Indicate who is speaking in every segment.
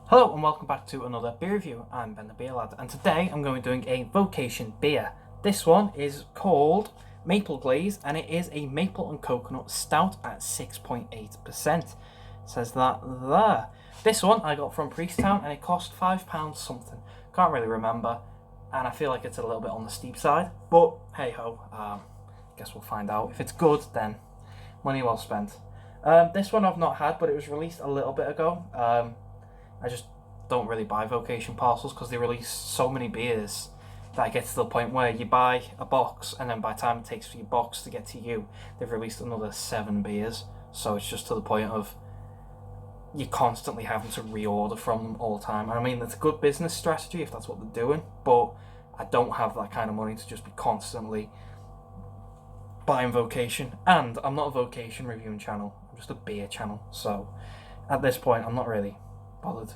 Speaker 1: Hello and welcome back to another beer review. I'm Ben the Beer Lad, and today I'm going to be doing a Vocation beer. This one is called Maple Glaze, and it is a maple and coconut stout at 6.8%. It says that there. This one I got from Priesttown and it cost £5 something. Can't really remember, and I feel like it's a little bit on the steep side, but hey ho, guess we'll find out. If it's good, then money well spent. This one I've not had, but it was released a little bit ago. I just don't really buy Vocation parcels because they release so many beers that it gets to the point where you buy a box and then by the time it takes for your box to get to you, they've released another 7 beers. So it's just to the point of you're constantly having to reorder from them all the time. And I mean, it's a good business strategy if that's what they're doing, but I don't have that kind of money to just be constantly buying Vocation. And I'm not a Vocation reviewing channel, I'm just a beer channel. So at this point, I'm not really bothered.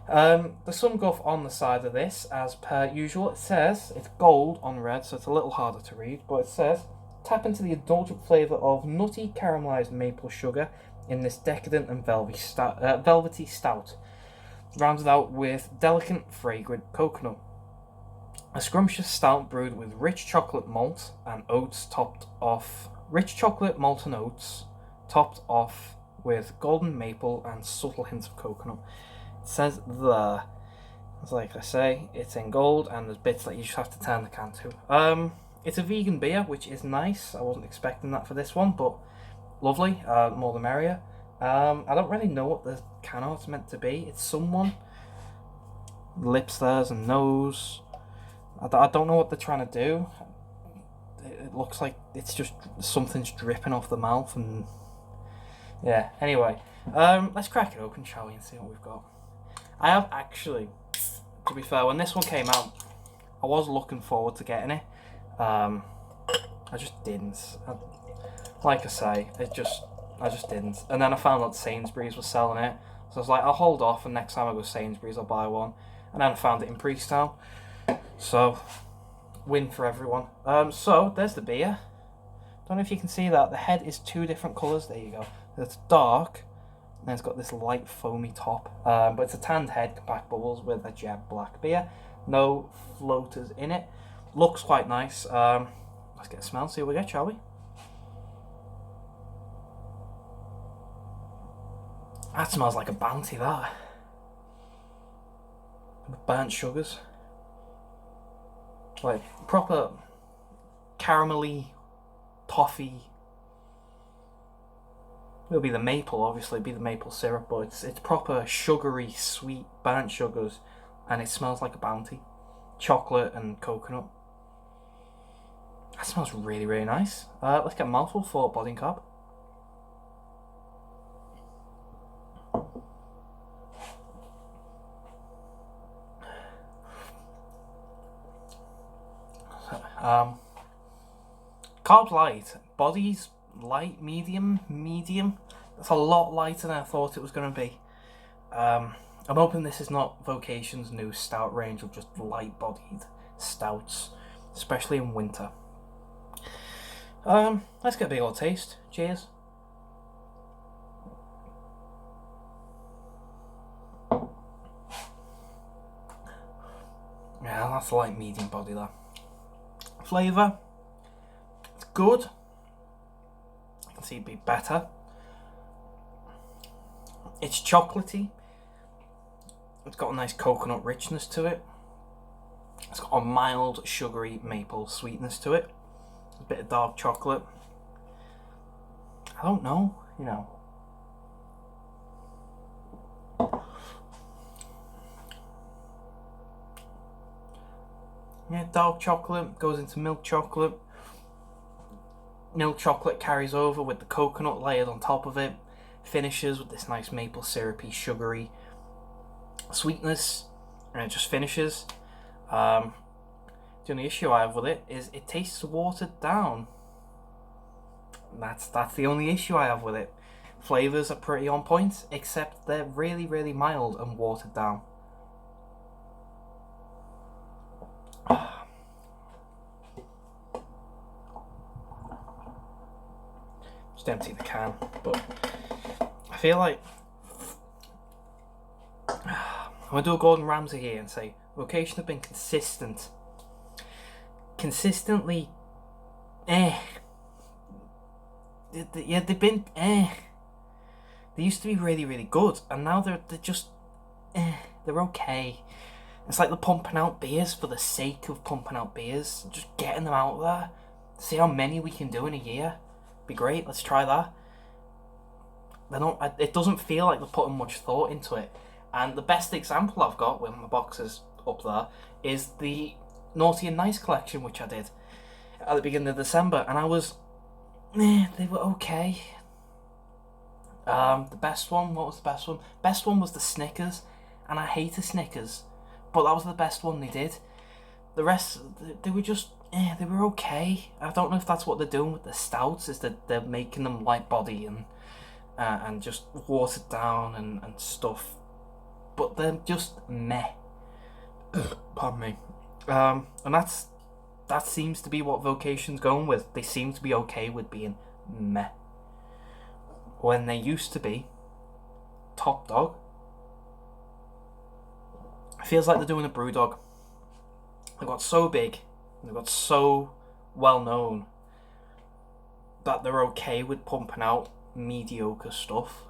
Speaker 1: There's some guff on the side of this, as per usual. It says it's gold on red, so it's a little harder to read, but it says tap into the indulgent flavour of nutty caramelised maple sugar in this decadent and velvety stout, rounded out with delicate fragrant coconut. A scrumptious stout brewed with rich chocolate malt and oats topped off with golden maple and subtle hints of coconut. It says there, as like I say, it's in gold and there's bits that you just have to turn the can to. It's a vegan beer, which is nice. I wasn't expecting that for this one, but lovely, more the merrier. I don't really know what the can art's meant to be. It's someone, lips there's and nose. I don't know what they're trying to do. It looks like it's just something's dripping off the mouth and yeah, anyway, let's crack it open, shall we, and see what we've got. I have actually, to be fair, when this one came out, I was looking forward to getting it. I just didn't. Like I say, I just didn't. And then I found out Sainsbury's was selling it, so I was like, I'll hold off, and next time I go to Sainsbury's, I'll buy one. And then I found it in Priesttown, so win for everyone. So there's the beer. Don't know if you can see that. The head is 2 different colours. There you go. It's dark, and it's got this light foamy top. But it's a tanned head, compact bubbles with a jet black beer. No floaters in it. Looks quite nice. Let's get a smell, see what we get, shall we? That smells like a bounty, that. Burnt sugars. Like proper caramelly toffee. It'll be the maple, obviously, be the maple syrup, but it's proper sugary, sweet, burnt sugars, and it smells like a bounty. Chocolate and coconut. That smells really, really nice. Let's get a mouthful for body and carb. Carbs light, body's light, medium. That's a lot lighter than I thought it was going to be. I'm hoping this is not Vocation's new stout range of just light-bodied stouts, especially in winter. Let's get a big old taste. Cheers. Yeah, that's light medium body there. Flavour, it's good. I can see it'd be better. It's chocolatey. It's got a nice coconut richness to it. It's got a mild sugary maple sweetness to it. A bit of dark chocolate. I don't know, you know. Yeah, dark chocolate goes into milk chocolate. Milk chocolate carries over with the coconut layered on top of it. Finishes with this nice maple syrupy, sugary sweetness, and it just finishes. The only issue I have with it is it tastes watered down. That's the only issue I have with it. Flavors are pretty on point, except they're really, really mild and watered down. Just empty the can, but I feel like I'm going to do a Gordon Ramsay here and say Vocation have been consistently yeah, they've been They used to be really, really good, and now they're just they're okay. It's like they're pumping out beers for the sake of pumping out beers, just getting them out there. See how many we can do in a year. Be great. Let's try that. They don't. It doesn't feel like they're putting much thought into it. And the best example I've got with my boxes up there is the Naughty and Nice collection, which I did at the beginning of December, and I was, they were okay. The best one. What was the best one? Best one was the Snickers, and I hated Snickers, but that was the best one they did. The rest, they were just, they were okay. I don't know if that's what they're doing with the stouts, is that they're making them light body and just watered down and stuff, but they're just meh. Pardon me. And that seems to be what Vocation's going with. They seem to be okay with being meh, when they used to be top dog. It feels like they're doing a brew dog. They got so big, they got so well known, that they're okay with pumping out mediocre stuff.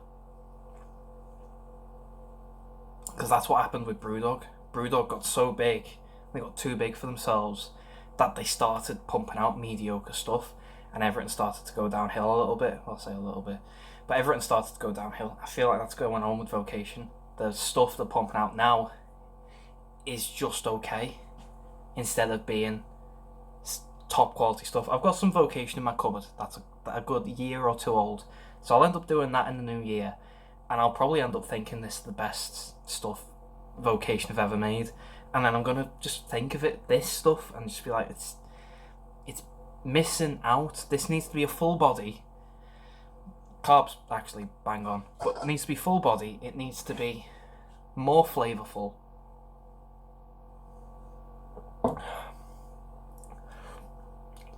Speaker 1: Because that's what happened with Brewdog. Brewdog got so big, they got too big for themselves, that they started pumping out mediocre stuff, and everything started to go downhill a little bit. I'll say a little bit, but everything started to go downhill. I feel like that's going on with Vocation. The stuff they're pumping out now is just okay, instead of being top quality stuff. I've got some Vocation in my cupboard that's a good year or two old, so I'll end up doing that in the new year, and I'll probably end up thinking this is the best stuff Vocation have ever made, and then I'm gonna just think of it, this stuff, and just be like, it's missing out. This needs to be a full body. Carbs actually bang on, but it needs to be full body. It needs to be more flavourful.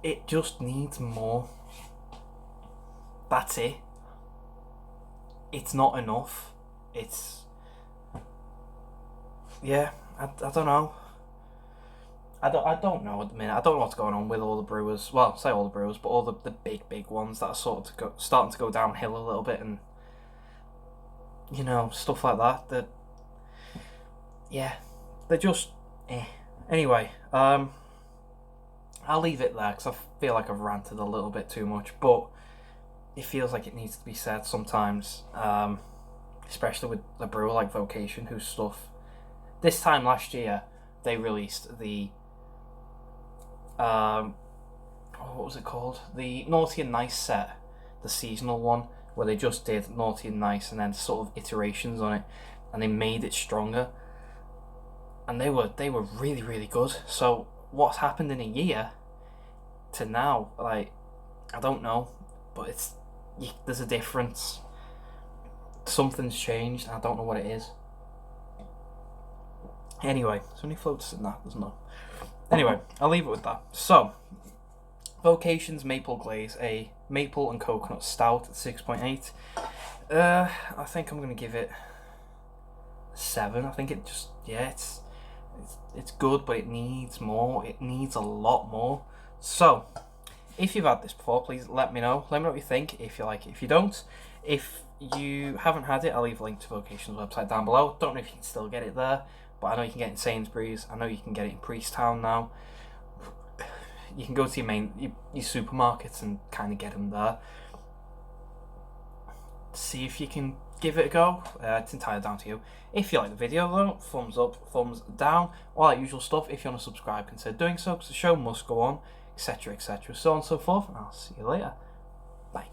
Speaker 1: It just needs more. That's it. It's not enough. It's, yeah, I don't know. I don't know at the minute. I don't know what's going on with all the brewers. Well, say all the brewers, but all the big ones that are sort of starting to go downhill a little bit, and stuff like that. That, yeah, they're just Anyway, I'll leave it there because I feel like I've ranted a little bit too much, but it feels like it needs to be said sometimes, especially with a brewer like Vocation, whose stuff, this time last year, they released the, what was it called? The Naughty and Nice set, the seasonal one, where they just did Naughty and Nice and then sort of iterations on it, and they made it stronger. And they were really, really good. So what's happened in a year to now, like, I don't know, but there's a difference. Something's changed. I don't know what it is. Anyway, so many floats in that, there's no. Anyway, I'll leave it with that. So, Vocation's Maple Glaze, a maple and coconut stout at 6.8. I think I'm gonna give it 7. I think it just, it's good, but it needs more. It needs a lot more. So, if you've had this before, please let me know. Let me know what you think, if you like it. If you don't, if you haven't had it, I'll leave a link to Vocation's website down below. Don't know if you can still get it there, but I know you can get it in Sainsbury's. I know you can get it in Priesttown now. You can go to your supermarkets and kind of get them there. See if you can give it a go. It's entirely down to you. If you like the video though, thumbs up, thumbs down, all that usual stuff. If you want to subscribe, consider doing so, because the show must go on, etc, etc, so on and so forth. And I'll see you later. Bye.